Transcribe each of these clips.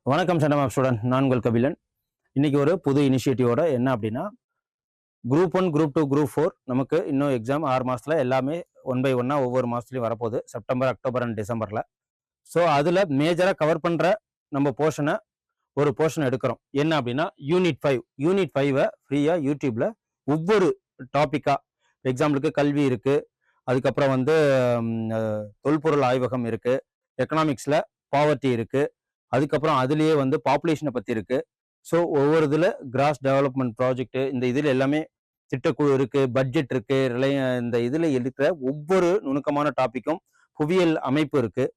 வணக்கம் centum student, நான் உங்கள் கபிலன். இன்னைக்கு ஒரு புது இனிஷியேட்டிவோட என்ன அப்படின்னா, குரூப் 1, குரூப் 2, குரூப் 4 நமக்கு இன்னும் எக்ஸாம் 6 மாசத்துல எல்லாமே 1 by 1 ஒவ்வொரு மாசத்துலையும் வரப்போகுது. செப்டம்பர், அக்டோபர் அண்ட் டிசம்பர்ல. ஸோ அதில் மேஜராக கவர் பண்ணுற நம்ம ஒரு போர்ஷனை எடுக்கிறோம். என்ன அப்படின்னா யூனிட் 5. யூனிட் 5 ஃப்ரீயாக யூடியூப்ல ஒவ்வொரு டாப்பிக்காக, எக்ஸாம்பிளுக்கு கல்வி இருக்கு, அதுக்கப்புறம் வந்து தொல்பொருள் ஆய்வகம் இருக்கு, எக்கனாமிக்ஸ்ல பாவர்ட்டி இருக்கு, அதுக்கப்புறம் அதுலேயே வந்து பாப்புலேஷனை பற்றி இருக்கு. ஸோ ஒவ்வொரு இதில் கிராஸ் டெவலப்மெண்ட் ப்ராஜெக்ட், இந்த இதில் எல்லாமே திட்டக்குழு இருக்கு, பட்ஜெட் இருக்கு, இந்த இதில் இருக்கிற ஒவ்வொரு நுணுக்கமான டாப்பிக்கும் புவியியல் அமைப்பு இருக்கு,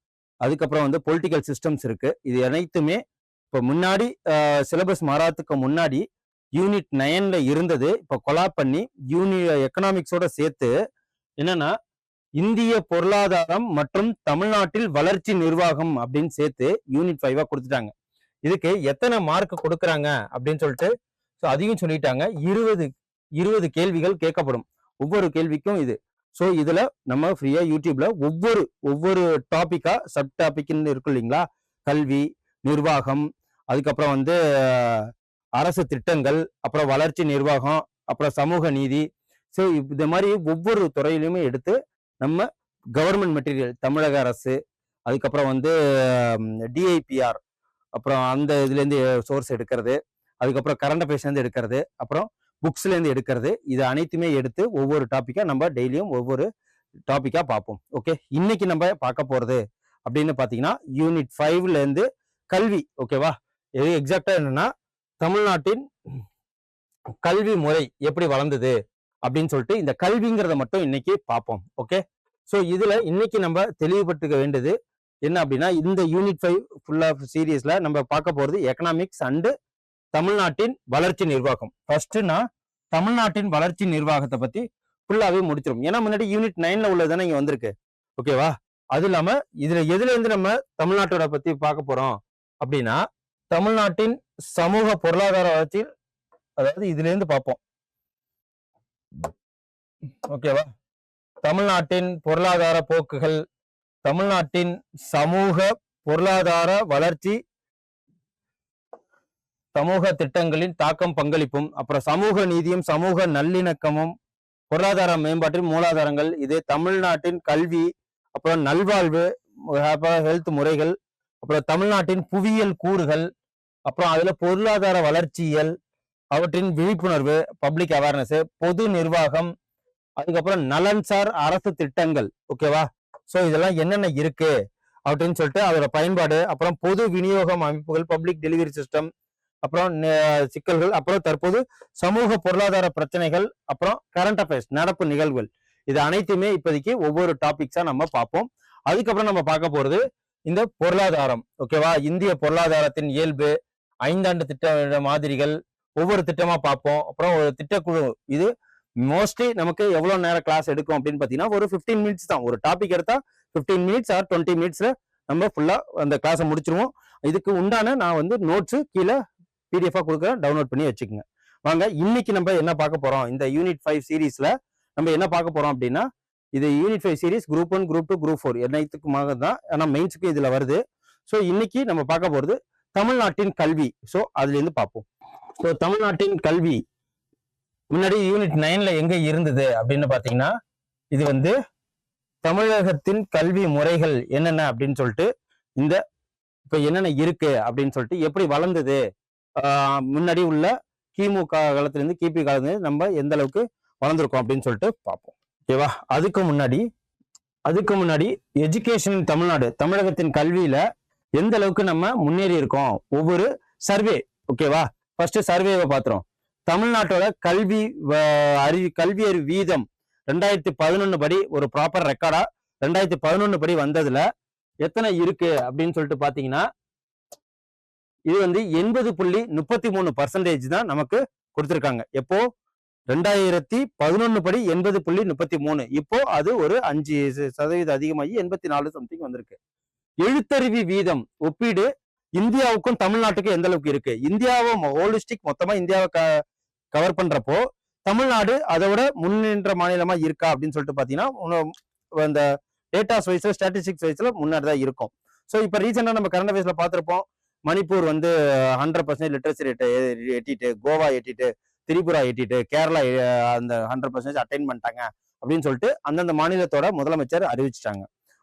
அதுக்கப்புறம் வந்து பொலிட்டிக்கல் சிஸ்டம்ஸ் இருக்கு. இது அனைத்துமே இப்போ முன்னாடி சிலபஸ் மாறாததுக்கு முன்னாடி யூனிட் 9ல இருந்தது. இப்போ கொலாப் பண்ணி எக்கனாமிக்ஸோட சேர்த்து என்னன்னா இந்திய பொருளாதாரம் மற்றும் தமிழ்நாட்டில் வளர்ச்சி நிர்வாகம் அப்படின்னு சேர்த்து யூனிட் 5 கொடுத்துட்டாங்க. இதுக்கு எத்தனை மார்க் கொடுக்குறாங்க அப்படின்னு சொல்லிட்டு அதையும் சொல்லிட்டாங்க. 20 கேள்விகள் கேட்கப்படும். ஒவ்வொரு கேள்விக்கும் இது. ஸோ இதுல நம்ம ஃப்ரீயா யூடியூப்ல ஒவ்வொரு டாபிக்கா, சப் டாபிக்னு இருக்கு இல்லைங்களா, கல்வி, நிர்வாகம், அதுக்கப்புறம் வந்து அரசு திட்டங்கள், அப்புறம் வளர்ச்சி நிர்வாகம், அப்புறம் சமூக நீதி. ஸோ இந்த மாதிரி ஒவ்வொரு துறையிலுமே எடுத்து நம்ம கவர்மெண்ட் மெட்டீரியல், தமிழக அரசு, அதுக்கப்புறம் வந்து டிஐபிஆர், அப்புறம் அந்த இதுலேருந்து சோர்ஸ் எடுக்கிறது, அதுக்கப்புறம் கரண்ட் அஃபேர்ஸ்லேருந்து எடுக்கிறது, அப்புறம் புக்ஸ்லேருந்து எடுக்கிறது, இது அனைத்துமே எடுத்து ஒவ்வொரு டாப்பிக்காக நம்ம டெய்லியும் ஒவ்வொரு டாப்பிக்காக பார்ப்போம். ஓகே, இன்னைக்கு நம்ம பார்க்க போகிறது அப்படின்னு பார்த்தீங்கன்னா யூனிட் 5லேருந்து கல்வி. ஓகேவா, இது எக்ஸாக்டா என்னன்னா தமிழ்நாட்டின் கல்வி முறை எப்படி வளர்ந்தது அப்படின்னு சொல்லிட்டு இந்த கல்விங்கிறத மட்டும் இன்னைக்கு பார்ப்போம். ஓகே, ஸோ இதுல இன்னைக்கு நம்ம தெளிவுபடுத்திக்க வேண்டியது என்ன அப்படின்னா, இந்த யூனிட் 5 ஃபுல் ஆஃப் சீரீஸ்ல நம்ம பார்க்க போறது எக்கனாமிக்ஸ் அண்ட் தமிழ்நாட்டின் வளர்ச்சி நிர்வாகம். ஃபர்ஸ்ட் நான் தமிழ்நாட்டின் வளர்ச்சி நிர்வாகத்தை பத்தி ஃபுல்லாவே முடிச்சிடும். ஏன்னா முன்னாடி யூனிட் 9ல உள்ளதுதானே இங்க வந்திருக்கு. ஓகேவா, அது இல்லாம எதுல இருந்து நம்ம தமிழ்நாட்டோட பத்தி பார்க்க போறோம் அப்படின்னா, தமிழ்நாட்டின் சமூக பொருளாதார வளர்ச்சி, அதாவது இதுல இருந்து பார்ப்போம். ஓகேவா, தமிழ்நாட்டின் பொருளாதார போக்குகள், தமிழ்நாட்டின் சமூக பொருளாதார வளர்ச்சி, சமூக திட்டங்களின் தாக்கம் பங்களிப்பும், அப்புறம் சமூக நீதியும் சமூக நல்லிணக்கமும், பொருளாதார மேம்பாட்டின் மூலாதாரங்கள், இது தமிழ்நாட்டின் கல்வி, அப்புறம் நல்வாழ்வு, ஹெல்த் முறைகள், அப்புறம் தமிழ்நாட்டின் புவியியல் கூறுகள், அப்புறம் அதுல பொருளாதார வளர்ச்சியல், அவற்றின் விழிப்புணர்வு, பப்ளிக் அவேர்னஸ், பொது நிர்வாகம், அதுக்கப்புறம் நலன்சார் அரசு திட்டங்கள். ஓகேவா, ஸோ இதெல்லாம் என்னென்ன இருக்கு அப்படின்னு சொல்லிட்டு அதோட பயன்பாடு, அப்புறம் பொது விநியோகம் அமைப்புகள், பப்ளிக் டெலிவரி சிஸ்டம், அப்புறம் சிக்கல்கள், அப்புறம் தற்போது சமூக பொருளாதார பிரச்சனைகள், அப்புறம் கரண்ட் அஃபேர்ஸ், நடப்பு நிகழ்வுகள், இது அனைத்துமே இப்போதைக்கு ஒவ்வொரு டாபிக்ஸா நம்ம பார்ப்போம். அதுக்கப்புறம் நம்ம பார்க்க போறது இந்த பொருளாதாரம். ஓகேவா, இந்திய பொருளாதாரத்தின் இயல்பு, 5 ஆண்டு திட்ட மாதிரிகள், ஒவ்வொரு திட்டமா பார்ப்போம். அப்புறம் ஒரு திட்டக்குழு, இது மோஸ்ட்லி நமக்கு எவ்வளவு நேரம் கிளாஸ் எடுக்கும் அப்படின்னு பாத்தீங்கன்னா ஒரு 15 மினிட்ஸ் தான். ஒரு டாபிக் எடுத்தா 15 மினிட்ஸ் ஆர் 20 மினிட்ஸ்ல நம்ம ஃபுல்லா அந்த கிளாஸை முடிச்சிருவோம். இதுக்கு உண்டான நான் வந்து நோட்ஸ் கீழே பிடிஎஃபா கொடுக்குறேன், டவுன்லோட் பண்ணி வச்சுக்கோங்க. வாங்க, இன்னைக்கு நம்ம என்ன பார்க்க போறோம், இந்த யூனிட் 5 சீரீஸ்ல நம்ம என்ன பார்க்க போறோம் அப்படின்னா, இது unit 5 series group 1, group 2, group 4 எல்லாத்துக்குமாக தான், ஆனா மெயின்ஸுக்கு இதுல வருது. ஸோ இன்னைக்கு நம்ம பார்க்க போறது தமிழ்நாட்டின் கல்வி. ஸோ அதுல இருந்து பார்ப்போம். ஸோ தமிழ்நாட்டின் கல்வி முன்னாடி யூனிட் 9ல எங்க இருந்தது அப்படின்னு பாத்தீங்கன்னா, இது வந்து தமிழகத்தின் கல்வி முறைகள் என்னென்ன அப்படின்னு சொல்லிட்டு, இந்த இப்ப என்னென்ன இருக்கு அப்படின்னு சொல்லிட்டு, எப்படி வளர்ந்தது, முன்னாடி உள்ள கிமு காலத்துல இருந்து கிபி காலத்துல இருந்து நம்ம எந்த அளவுக்கு வளர்ந்துருக்கோம் அப்படின்னு சொல்லிட்டு பார்ப்போம். ஓகேவா, அதுக்கு முன்னாடி எஜுகேஷன் தமிழ்நாடு, தமிழகத்தின் கல்வியில எந்த அளவுக்கு நம்ம முன்னேறி இருக்கோம், ஒவ்வொரு சர்வே. ஓகேவா, ஃபர்ஸ்ட் சர்வேவை பாத்துறோம். தமிழ்நாட்டோட கல்வி அறிவு வீதம் 2011 படி ஒரு ப்ராப்பர் ரெக்கார்டா 2011 படி வந்ததுல எத்தனை இருக்கு அப்படின்னு சொல்லிட்டு பாத்தீங்கன்னா, இது வந்து 80.33% தான் நமக்கு கொடுத்திருக்காங்க. எப்போ 2011 படி 80.33, இப்போ அது ஒரு 5% அதிகமாகி 84 சம்திங் வந்திருக்கு. எழுத்தறிவு வீதம் ஒப்பீடு இந்தியாவுக்கும் தமிழ்நாட்டுக்கும் எந்த அளவுக்கு இருக்கு, இந்தியாவை ஹோலிஸ்டிக் மொத்தமா இந்தியாவை கவர் பண்றப்போ தமிழ்நாடு அதோட முன்னின்ற மாநிலமா இருக்கா அப்படின்னு சொல்லிட்டு பாத்தீங்கன்னா இந்த டேட்டாஸ் வைஸ்ல ஸ்டாட்டிஸ்டிக்ஸ் வைஸ்ல முன்னாடி தான் இருக்கும். ஸோ இப்போ ரீசெண்டாக நம்ம கரண்ட் அஃபேர்ஸ்ல பார்த்துருப்போம். மணிப்பூர் வந்து 100% லிட்ரஸி ரேட்டை எட்டிட்டு, கோவா எட்டிட்டு, திரிபுரா எட்டிட்டு, கேரளா அந்த 100% அட்டைன் பண்ணிட்டாங்க அப்படின்னு சொல்லிட்டு அந்தந்த மாநிலத்தோட முதலமைச்சர் அறிவிச்சிட்டாங்க.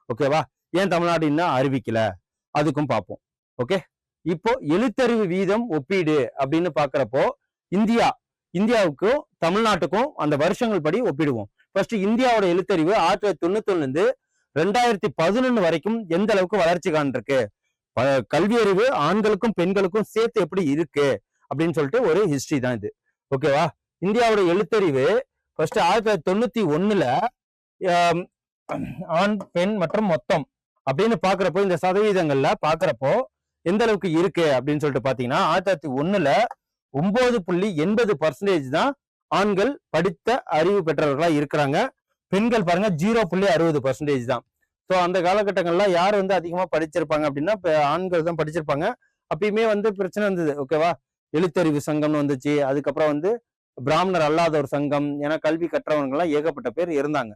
ஓகேவா? ஏன் தமிழ்நாடு இன்னும் அறிவிக்கல, அதுக்கும் பார்ப்போம். ஓகே, இப்போ எழுத்தறிவு வீதம் ஒப்பீடு அப்படின்னு பாக்குறப்போ இந்தியாவுக்கும் தமிழ்நாட்டுக்கும் அந்த வருஷங்கள் படி ஒப்பிடுவோம். ஃபர்ஸ்ட் இந்தியாவோட எழுத்தறிவு 1991 2011 வரைக்கும் எந்த அளவுக்கு வளர்ச்சி காண்டிருக்கு, கல்வி அறிவு ஆண்களுக்கும் பெண்களுக்கும் சேர்த்து எப்படி இருக்கு அப்படின்னு சொல்லிட்டு ஒரு ஹிஸ்டரி தான் இது. ஓகேவா? இந்தியாவோட எழுத்தறிவு ஃபர்ஸ்ட் 1991 ஆண் பெண் மற்றும் மொத்தம் அப்படின்னு பாக்குறப்போ இந்த சதவீதங்கள்ல பாக்குறப்போ எந்த அளவுக்கு இருக்கு அப்படின்னு சொல்லிட்டு பாத்தீங்கன்னா 1901 9.80% தான் ஆண்கள் படித்த அறிவு பெற்றவர்களா இருக்கிறாங்க. பெண்கள் பாருங்க 0.60% தான். ஸோ அந்த காலகட்டங்கள்ல யார் வந்து அதிகமா படிச்சிருப்பாங்க அப்படின்னா ஆண்கள் தான் படிச்சிருப்பாங்க. அப்பயுமே வந்து பிரச்சனை இருந்தது. ஓகேவா? எழுத்தறிவு சங்கம்னு வந்துச்சு. அதுக்கப்புறம் வந்து பிராமணர் அல்லாத ஒரு சங்கம், ஏன்னா கல்வி கற்றவங்கலாம் ஏகப்பட்ட பேர் இருந்தாங்க.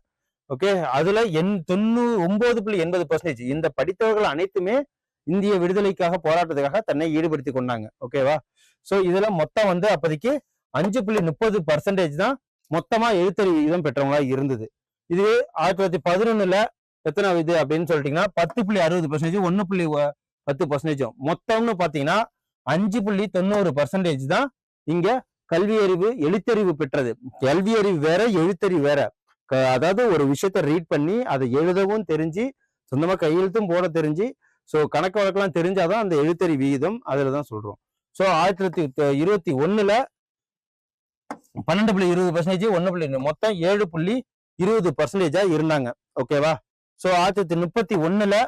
ஓகே, அதுல 99.80% இந்த படித்தவர்கள் அனைத்துமே இந்திய விடுதலைக்காக போராட்டத்துக்காக தன்னை ஈடுபடுத்தி கொண்டாங்க. ஓகேவா? சோ இதுல மொத்தம் வந்து அப்போதைக்கு 5.30% தான் மொத்தமா எழுத்தறிவு விகிதம் பெற்றவங்களா இருந்தது. இதுவே 1911 எத்தனை இது அப்படின்னு சொல்லிட்டீங்கன்னா 10.60%, 1.10%. மொத்தம்னு பாத்தீங்கன்னா 5.90% தான் இங்க கல்வி அறிவு எழுத்தறிவு பெற்றது. கல்வி அறிவு வேற, எழுத்தறிவு வேற. அதாவது ஒரு விஷயத்த ரீட் பண்ணி அதை எழுதவும் தெரிஞ்சு, சொந்தமா கையெழுத்தும் போட தெரிஞ்சு, ஸோ கணக்கு வழக்கெல்லாம் தெரிஞ்சாதான் அந்த எழுத்தறிவு விகிதம் அதுலதான் சொல்றோம். ஸோ 1921 12.20%, 1. மொத்தம் 7.20% இருந்தாங்க. ஓகேவா? ஸோ 1931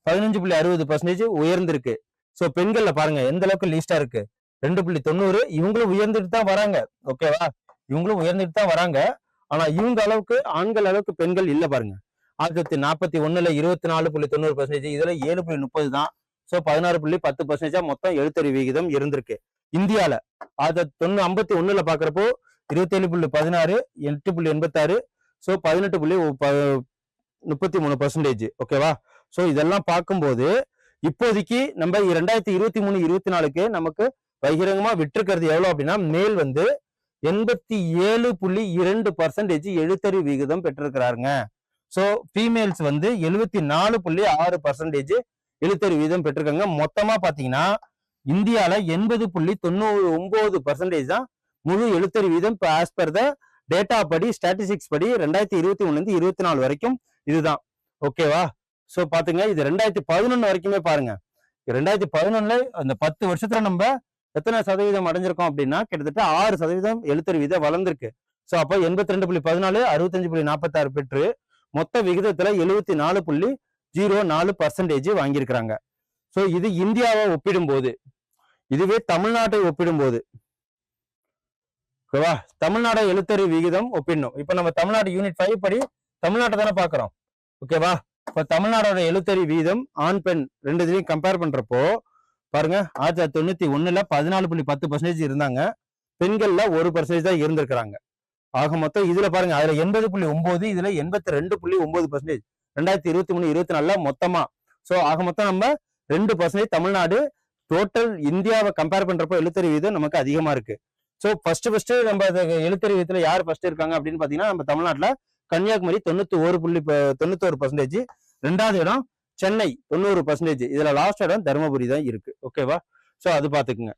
15.60% உயர்ந்திருக்கு. ஸோ பெண்கள்ல பாருங்க எந்த அளவுக்கு லீஸ்டா இருக்கு, 2.90. இவங்களும் உயர்ந்துட்டு தான் வராங்க. ஓகேவா? இவங்களும் உயர்ந்துட்டு தான் வராங்க. ஆனா இவங்க அளவுக்கு ஆண்கள் அளவுக்கு பெண்கள் இல்ல பாருங்க. 1941 24.90%, இதுல 7.30 தான். ஸோ 16.10% மொத்தம் எழுத்தறிவு விகிதம் இருந்திருக்கு இந்தியால. 1951 பாக்குறப்போ 27.16, 8.86, ஸோ 18.33%. ஓகேவா? ஸோ இதெல்லாம் பார்க்கும்போது இப்போதைக்கு நம்ம 2023-24 நமக்கு பகிரங்கமா விட்டுருக்கிறது எவ்வளவு அப்படின்னா, மேல் வந்து 87.2% எழுத்தறிவு விகிதம் பெற்றிருக்கிறாருங்க. ஸோ ஃபீமேல்ஸ் வந்து 74.6% எழுத்தறிவு வீதம் பெற்றிருக்காங்க. மொத்தமா பாத்தீங்கன்னா இந்தியால 80.99% தான் முழு எழுத்தறிவு வீதம் ஆஸ் பர் த டேட்டா படி, ஸ்டாட்டிஸ்டிக்ஸ் படி 2021 24 வரைக்கும் இதுதான். ஓகேவா? சோ பாத்துங்க, இது 2011 வரைக்குமே பாருங்க. 2011 அந்த 10 வருஷத்துல நம்ம எத்தனை சதவீதம் அடைஞ்சிருக்கோம் அப்படின்னா கிட்டத்தட்ட 6% எழுத்தறிவு வீதம் வளர்ந்திருக்கு. சோ அப்ப 82.14, 65.46 பெற்று மொத்த விகிதத்துல 74.04% வாங்கியிருக்கிறாங்க. சோ இது இந்தியாவை ஒப்பிடும்போது. இதுவே தமிழ்நாட்டை ஒப்பிடும்போது, ஓகேவா, தமிழ்நாடு எழுத்தறிவு விகிதம் ஒப்பிடணும். இப்ப நம்ம தமிழ்நாடு யூனிட் 5 படி தமிழ்நாட்டை தானே பாக்குறோம். ஓகேவா? இப்ப தமிழ்நாடோட எழுத்தறிவு வீதம் ஆண் பெண் ரெண்டு இதுலையும் கம்பேர் பண்றப்போ பாருங்க, 1991 14.10% இருந்தாங்க. பெண்கள்ல 1% தான் இருந்திருக்கிறாங்க. ஆக மொத்தம் இதுல பாருங்க, அதுல 80.9, இதுல 82.9% 2023-24 மொத்தமா. சோ ஆக மொத்தம் நம்ம 2% தமிழ்நாடு டோட்டல் இந்தியாவை கம்பேர் பண்றப்போ எழுத்தறிவு வீதம் நமக்கு அதிகமா இருக்கு. சோ ஃபர்ஸ்ட் நம்ம எழுத்தறிவு வீதத்துல யார் ஃபர்ஸ்ட் இருக்காங்க அப்படின்னு பாத்தீங்கன்னா, நம்ம தமிழ்நாட்டுல கன்னியாகுமரி 91.91%, ரெண்டாவது இடம் சென்னை 90%, இதுல லாஸ்ட் இடம் தருமபுரி தான் இருக்கு. ஓகேவா? சோ அது பாத்துக்குங்க.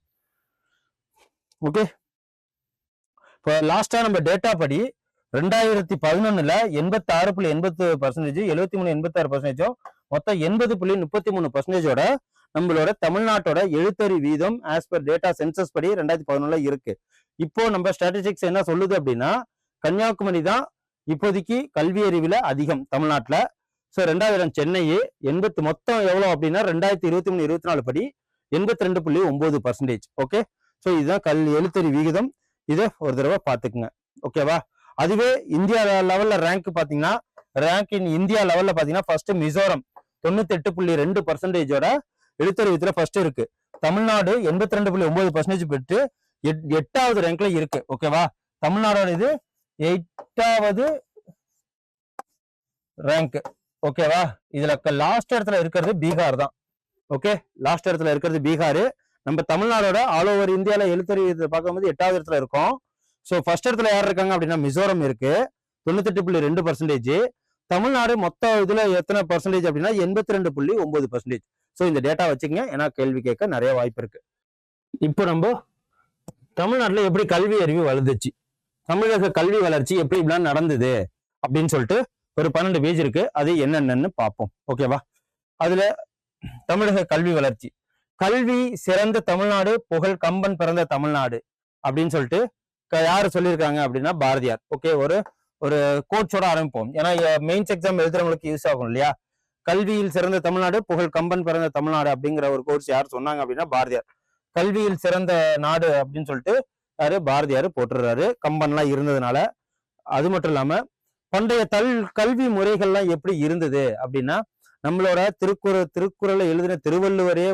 ஓகே, இப்போ லாஸ்டா நம்ம டேட்டா படி 2011 86.80%, 73.86%, மொத்தம் 80.33% நம்மளோட தமிழ்நாட்டோட எழுத்தறிவு வீதம் ஆஸ் பர் டேட்டா சென்சஸ் படி 2011 இருக்கு. இப்போ நம்ம ஸ்டாட்டிஸ்டிக்ஸ் என்ன சொல்லுது அப்படின்னா, கன்னியாகுமரி தான் இப்போதைக்கு கல்வி அறிவுல அதிகம் தமிழ்நாட்டுல. ஸோ ரெண்டாவது இடம் சென்னை. மொத்தம் எவ்வளவு அப்படின்னா 2023-24 படி 82.9%. ஓகே, ஸோ இதுதான் எழுத்தறிவு விகிதம். இதை ஒரு தடவை பார்த்துக்குங்க. ஓகேவா? அதுவே இந்தியா லெவல்ல ரேங்க் பாத்தீங்கன்னா, ரேங்க் இன் இந்தியா லெவல்ல பாத்தீங்கன்னா ஃபர்ஸ்ட் மிசோரம் 98.2% எழுத்தறிவுல ஃபர்ஸ்ட் இருக்கு. தமிழ்நாடு 82.9% பெற்று 8வது ரேங்க்ல இருக்கு. ஓகேவா? தமிழ்நாடோட இது 8வது ரேங்க். ஓகேவா? இதுல லாஸ்ட் இடத்துல இருக்கிறது பீகார் தான். ஓகே, லாஸ்ட் இடத்துல இருக்கிறது பீகார். நம்ம தமிழ்நாடோட ஆல் ஓவர் இந்தியால எழுத்தறிவு பார்க்கும்போது 8வது இடத்துல இருக்கும். ஸோ ஃபர்ஸ்ட் இடத்துல யார் இருக்காங்க அப்படின்னா மிசோரம் இருக்கு 98.2%. தமிழ்நாடு மொத்த இதுல எத்தனை பர்சன்டேஜ் அப்படின்னா 82.9%. ஸோ இந்த டேட்டா வச்சுக்கங்க, ஏன்னா கேள்வி கேட்க நிறைய வாய்ப்பு இருக்கு. இப்போ நம்ம தமிழ்நாட்டுல எப்படி கல்வி அறிவு வளர்ந்துச்சு, தமிழக கல்வி வளர்ச்சி எப்படி இப்படிலாம் நடந்தது அப்படின்னு சொல்லிட்டு ஒரு 12 பேஜ் இருக்கு. அது என்னென்னு பார்ப்போம். ஓகேவா? அதுல தமிழக கல்வி வளர்ச்சி, கல்வி சிறந்த தமிழ்நாடு, புகழ் கம்பன் பிறந்த தமிழ்நாடு அப்படின்னு சொல்லிட்டு யாரு சொல்லியிருக்காங்க அப்படின்னா பாரதியார். ஓகே, ஒரு கோட்ஸோட ஆரம்பிப்போம், ஏன்னா மெயின்ஸ் எக்ஸாம் எழுதுறவங்களுக்கு யூஸ் ஆகும் இல்லையா. கல்வியில் சிறந்த தமிழ்நாடு, புகழ் கம்பன் பிறந்த தமிழ்நாடு அப்படிங்கிற ஒரு கோர்ஸ் யார் சொன்னாங்க அப்படின்னா பாரதியார். கல்வியில் சிறந்த நாடு அப்படின்னு சொல்லிட்டு யாரு பாரதியார் போட்டுறாரு, கம்பன்லாம் இருந்ததுனால. அது மட்டும் இல்லாம பண்டைய கல்வி முறைகள்லாம் எப்படி இருந்தது அப்படின்னா, நம்மளோட திருக்குறளை எழுதின திருவள்ளுவரே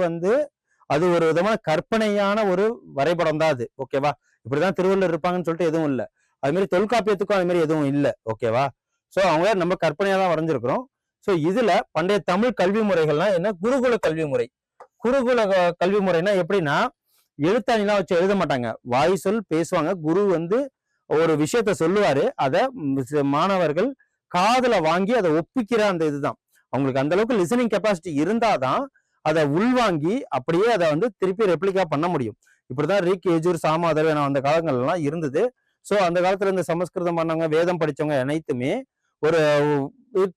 அது ஒரு விதமான கற்பனையான ஒரு வரைபடம் தான் அது. ஓகேவா? இப்படிதான் திருவள்ளுவர் இருப்பாங்கன்னு சொல்லிட்டு எதுவும் இல்லை. அது மாதிரி தொல்காப்பியத்துக்கும் அது மாதிரி எதுவும் இல்லை. ஓகேவா? ஸோ அவங்க நம்ம கற்பனையா தான் வரைஞ்சிருக்கிறோம். ஸோ இதுல பண்டைய தமிழ் கல்வி முறைகள்லாம் என்ன, குருகுல கல்வி முறை. குருகுல கல்வி முறைனா எப்படின்னா, எழுத்தாணிலாம் வச்சு எழுத மாட்டாங்க, வாய் சொல் பேசுவாங்க. குரு ஒரு விஷயத்த சொல்லுவாரு, அதை மாணவர்கள் காதுல வாங்கி அதை ஒப்பிக்கிற அந்த இதுதான். அவங்களுக்கு அந்த அளவுக்கு லிசனிங் கெப்பாசிட்டி இருந்தாதான் அதை உள்வாங்கி அப்படியே அதை திருப்பி ரெப்ளிகா பண்ண முடியும். இப்படிதான் ரீக் எஜூர் சாமாதர் அந்த காலங்கள்லாம் இருந்தது. ஸோ அந்த காலத்துல இந்த சமஸ்கிருதம் பண்ணவங்க, வேதம் படிச்சவங்க அனைத்துமே ஒரு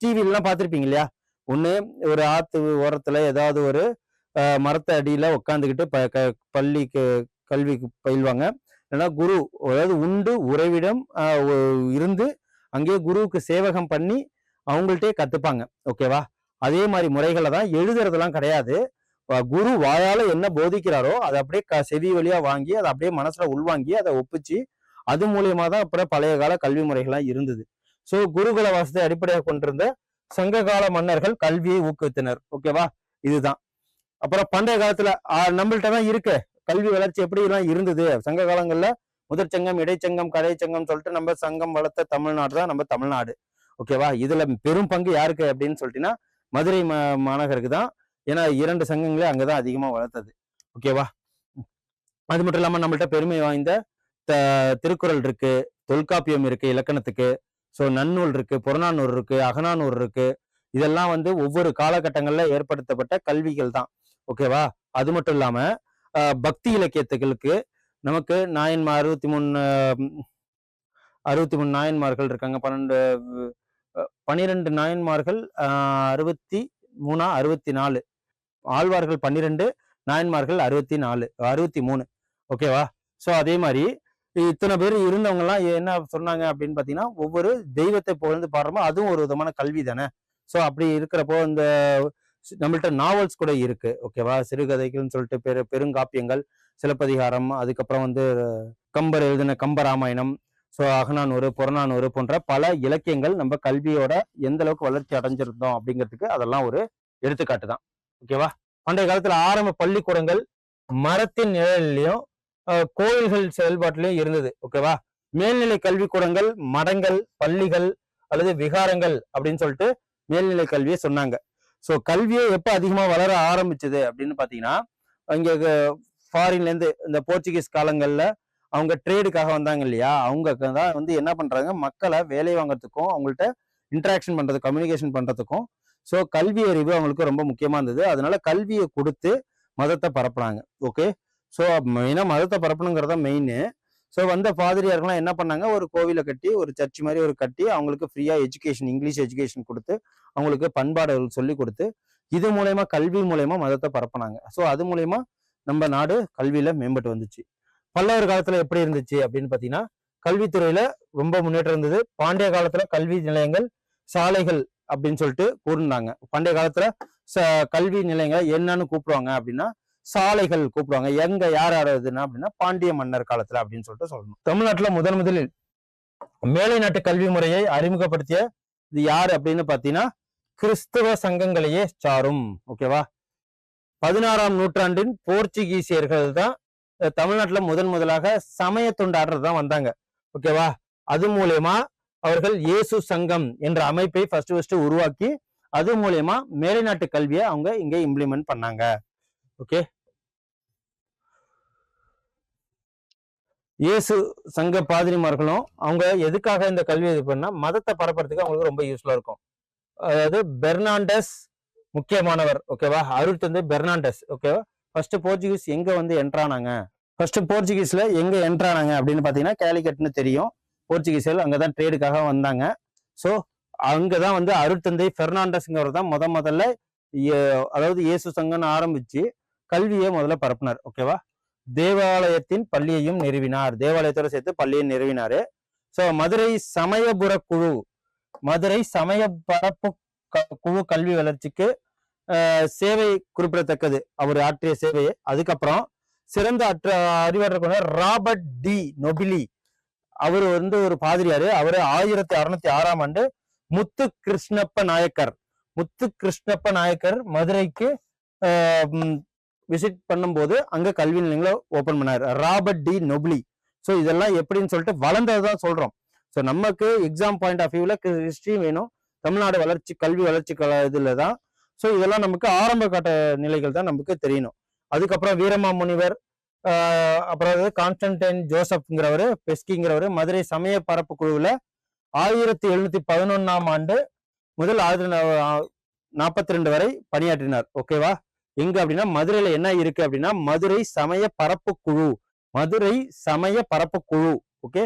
டிவிலாம் பார்த்துருப்பீங்க இல்லையா. ஒண்ணு ஒரு ஆத்து ஓரத்துல ஏதாவது ஒரு மரத்த அடியில உட்காந்துக்கிட்டு பள்ளிக்கு கல்விக்கு பயில்வாங்க. இல்லைன்னா குரு, அதாவது உண்டு உறைவிடம் இருந்து அங்கேயே குருவுக்கு சேவகம் பண்ணி அவங்கள்ட்டே கத்துப்பாங்க. ஓகேவா? அதே மாதிரி முறைகளை தான், எழுதுறதெல்லாம் கிடையாது. குரு வாயால என்ன போதிக்கிறாரோ அதை அப்படியே செவி வழியா வாங்கி அதை அப்படியே மனசுல உள்வாங்கி அதை ஒப்பிச்சு அது மூலியமா தான் அப்புறம் பழைய கால கல்வி முறைகள்லாம் இருந்தது. ஸோ குருகுல வாசத்தை அடிப்படையாக கொண்டிருந்த சங்க கால மன்னர்கள் கல்வியை ஊக்குவித்தனர். ஓகேவா? இதுதான். அப்புறம் பண்டைய காலத்துல நம்மள்ட்ட தான் இருக்கு கல்வி வளர்ச்சி எப்படி எல்லாம் இருந்தது. சங்க காலங்கள்ல முதற்சங்கம், இடைச்சங்கம், கடைச்சங்கம் சொல்லிட்டு நம்ம சங்கம் வளர்த்த தமிழ்நாடு தான் நம்ம தமிழ்நாடு. ஓகேவா? இதுல பெரும் பங்கு யாருக்கு அப்படின்னு சொல்லிட்டீங்கன்னா மதுரை மாநகருக்கு தான். ஏன்னா 2 சங்கங்களே அங்கதான் அதிகமா வளர்த்தது. ஓகேவா? அது மட்டும் இல்லாம நம்மள்ட்ட பெருமை வாய்ந்த திருக்குறள் இருக்கு, தொல்காப்பியம் இருக்கு இலக்கணத்துக்கு, ஸோ நன்னூல் இருக்கு, புறநானூறு இருக்கு, அகநானூறு இருக்கு. இதெல்லாம் ஒவ்வொரு காலகட்டங்கள்ல ஏற்படுத்தப்பட்ட கல்விகள் தான். ஓகேவா? அது மட்டும் இல்லாம பக்தி இலக்கியத்துகளுக்கு நமக்கு நாயன்மார் 63 நாயன்மார்கள் இருக்காங்க. 12 நாயன்மார்கள், 63 64 ஆழ்வார்கள், 12 நாயன்மார்கள், 63. ஓகேவா? ஸோ அதே மாதிரி இத்தனை பேர் இருந்தவங்க எல்லாம் என்ன சொன்னாங்க அப்படின்னு பாத்தீங்கன்னா, ஒவ்வொரு தெய்வத்தை புகழ்ந்து பாடுறோமோ அதுவும் ஒரு விதமான கல்வி தானே. ஸோ அப்படி இருக்கிறப்போ இந்த நம்மள்ட்ட நாவல்ஸ் கூட இருக்கு. ஓகேவா? சிறுகதைகள்னு சொல்லிட்டு பெருங்காப்பியங்கள், சிலப்பதிகாரம், அதுக்கப்புறம் கம்பர் எழுதின கம்பராமாயணம், ஸோ அகநானூறு, புறநானூறு போன்ற பல இலக்கியங்கள் நம்ம கல்வியோட எந்த அளவுக்கு வளர்ச்சி அடைஞ்சிருந்தோம் அப்படிங்கிறதுக்கு அதெல்லாம் ஒரு எடுத்துக்காட்டு தான். ஓகேவா? பண்டைய காலத்துல ஆரம்ப பள்ளிக்கூடங்கள் மரத்தின் நிழலிலையும் கோயில்கள் செயல்பாட்டிலையும் இருந்தது. ஓகேவா? மேல்நிலை கல்விக்கூடங்கள் மடங்கள், பள்ளிகள் அல்லது விகாரங்கள் அப்படின்னு சொல்லிட்டு மேல்நிலை கல்வியை சொன்னாங்க. ஸோ கல்வியை எப்போ அதிகமா வளர ஆரம்பிச்சது அப்படின்னு பாத்தீங்கன்னா, இங்க ஃபாரின்ல இருந்து இந்த போர்ச்சுகீஸ் காலங்கள்ல அவங்க ட்ரேடுக்காக வந்தாங்க இல்லையா, அவங்க தான் என்ன பண்றாங்க, மக்களை வேலை வாங்கறதுக்கும் அவங்கள்ட்ட இன்டராக்ஷன் பண்றது, கம்யூனிகேஷன் பண்றதுக்கும் ஸோ கல்வி அறிவு அவங்களுக்கு ரொம்ப முக்கியமா இருந்தது. அதனால கல்வியை கொடுத்து மதத்தை பரப்புனாங்க. ஓகே, ஸோ மெயினா மதத்தை பரப்பணுங்கிறத மெயின். ஸோ பாதிரியார்கள்லாம் என்ன பண்ணாங்க, ஒரு கோவிலை கட்டி, ஒரு சர்ச் மாதிரி ஒரு கட்டி அவங்களுக்கு ஃப்ரீயா எஜுகேஷன், இங்கிலீஷ் எஜுகேஷன் கொடுத்து அவங்களுக்கு பண்பாடுகள் சொல்லி கொடுத்து இது மூலயமா, கல்வி மூலயமா மதத்தை பரப்புனாங்க. ஸோ அது மூலயமா நம்ம நாடு கல்வியில மேம்பட்டு வந்துச்சு. பல்லவர் காலத்துல எப்படி இருந்துச்சு அப்படின்னு பாத்தீங்கன்னா, கல்வித்துறையில ரொம்ப முன்னேற்றம் இருந்தது. பாண்டிய காலத்துல கல்வி நிலையங்கள், சாலைகள் அப்படின்னு சொல்லிட்டு கூறினாங்க. பண்டைய காலத்துல கல்வி நிலையங்களை என்னன்னு கூப்பிடுவாங்க அப்படின்னா சாலைகள் கூப்பிடுவாங்க. எங்க யார் ஆடுறதுன்னா அப்படின்னா பாண்டிய மன்னர் காலத்துல அப்படின்னு சொல்லிட்டு சொல்லணும். தமிழ்நாட்டுல முதலில் மேலை நாட்டு கல்வி முறையை அறிமுகப்படுத்திய இது யாரு அப்படின்னு பாத்தீங்கன்னா கிறிஸ்தவ சங்கங்களையே சாரும். ஓகேவா? 16ஆம் நூற்றாண்டின் போர்ச்சுகீசியர்கள் தான் தமிழ்நாட்டுல முதலாக சமய தொண்டாடுறது தான் வந்தாங்க. ஓகேவா. அது மூலியமா அவர்கள் இயேசு சங்கம் என்ற அமைப்பை ஃபர்ஸ்ட் உருவாக்கி அது மூலியமா மேலைநாட்டு கல்வியை அவங்க இங்க இம்ப்ளிமெண்ட் பண்ணாங்க. ஓகே. இயேசு சங்க பாதிரிமார்களும் அவங்க எதுக்காக இந்த கல்வி இது பண்ணா மதத்தை பரப்புறதுக்கு அவங்களுக்கு ரொம்ப யூஸ்ஃபுல்லா இருக்கும். அதாவது பெர்னாண்டஸ் முக்கியமானவர், ஓகேவா. அருட்தந்தை பெர்னாண்டஸ், ஓகேவா. ஃபர்ஸ்ட் போர்ச்சுகீஸ் எங்க வந்து என்ட்ரானாங்க, ஃபர்ஸ்ட் போர்ச்சுகீஸ்ல எங்க என்ட்ரானாங்க அப்படின்னு பாத்தீங்கன்னா கேலிக்கட்னு தெரியும். போர்ச்சுகீஸ்கள் அங்கதான் ட்ரேடுக்காக வந்தாங்க. ஸோ அங்கதான் வந்து அருட்தந்தை பெர்னாண்டஸ்ங்கிறவர் தான் முதல்ல அதாவது இயேசு சங்கம்னு ஆரம்பிச்சு கல்வியை முதல்ல பரப்புனார், ஓகேவா. தேவாலயத்தின் பள்ளியையும் நிறுவினார், தேவாலயத்தோட சேர்த்து பள்ளியை நிறுவினாரு. ஸோ மதுரை சமயபுர குழு, மதுரை சமய பரப்பு குழு கல்வி வளர்ச்சிக்கு சேவை குறிப்பிடத்தக்கது, அவர் ஆற்றிய சேவையை. அதுக்கப்புறம் சிறந்த அறிவாற்றல் கொண்ட ராபர்ட் டி நொபிலி, அவர் வந்து ஒரு பாதிரியாரு. அவரு 1606ஆம் ஆண்டு முத்து கிருஷ்ணப்ப நாயக்கர் மதுரைக்கு விசிட் பண்ணும்போது அங்க கல்வி நிலையங்களை ஓபன் பண்ணாரு, ராபர்ட் டி நொபிலி. ஸோ இதெல்லாம் எப்படின்னு சொல்லிட்டு வளர்ந்ததுதான் சொல்றோம். ஸோ நமக்கு எக்ஸாம் பாயிண்ட் ஆஃப் வியூல ஹிஸ்டரி வேணும், தமிழ்நாடு வளர்ச்சி கல்வி வளர்ச்சி இதுல தான். ஸோ இதெல்லாம் நமக்கு ஆரம்ப கட்ட நிலைகள் தான் நமக்கு தெரியணும். அதுக்கப்புறம் வீரமாமுனிவர், அப்புறம் கான்ஸ்டன்டைன் ஜோசப்ங்கிறவர், பெஸ்கிங்கிறவர் மதுரை சமய பரப்பு குழுவில் 1711ஆம் ஆண்டு முதல் 1942 வரை பணியாற்றினார், ஓகேவா. எங்க அப்படின்னா மதுரையில என்ன இருக்கு அப்படின்னா மதுரை சமய பரப்பு குழு, மதுரை சமய பரப்பு குழு, ஓகே.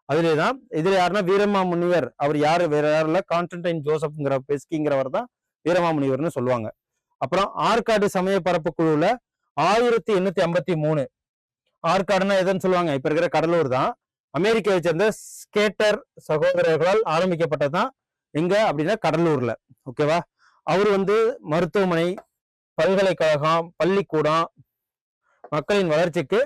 அதுலதான் இதுல யாருன்னா வீரமாமுனிவர், அவர் யாரு வேற யாரும் இல்ல, கான்ஸ்டன்டைன் ஜோசப்ங்கிற பெஸ்கிங்கிறவர் தான் வீரமாமுனிவர்னு சொல்லுவாங்க. அப்புறம் ஆற்காடு சமய பரப்பு குழுல 1853, ஆற்காடுன்னா எதுன்னு சொல்லுவாங்க, இப்ப இருக்கிற கடலூர் தான், அமெரிக்காவை சேர்ந்த ஸ்கேட்டர் சகோதரர்களால் ஆரம்பிக்கப்பட்டதுதான். எங்க அப்படின்னா கடலூர்ல, ஓகேவா. அவர் வந்து மருத்துவமனை, பல்கலைக்கழகம், பள்ளிக்கூடம், மக்களின் வளர்ச்சிக்கு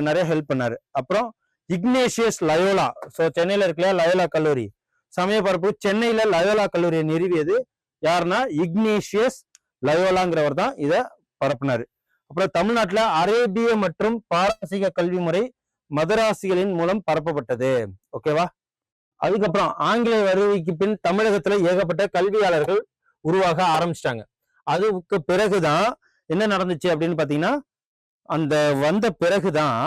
நிறைய ஹெல்ப் பண்ணாரு. அப்புறம் இக்னேஷியஸ் லயோலா, ஸோ சென்னையில இருக்கலையா லயோலா கல்லூரி சமய பரப்பு, சென்னையில லயோலா கல்லூரியை நிறுவியது யாருன்னா இக்னேஷியஸ் லயோலாங்கிறவர் தான் இதை பரப்புனாரு. அப்புறம் தமிழ்நாட்டுல அரேபிய மற்றும் பாரசீக கல்வி முறை மதராசிகளின் மூலம் பரப்பப்பட்டது, ஓகேவா. அதுக்கப்புறம் ஆங்கிலேய வருகைக்கு பின் தமிழகத்துல ஏகப்பட்ட கல்வியாளர்கள் உருவாக ஆரம்பிச்சிட்டாங்க. அதுக்கு பிறகுதான் என்ன நடந்துச்சு அப்படின்னு பாத்தீங்கன்னா, அந்த வந்த பிறகுதான்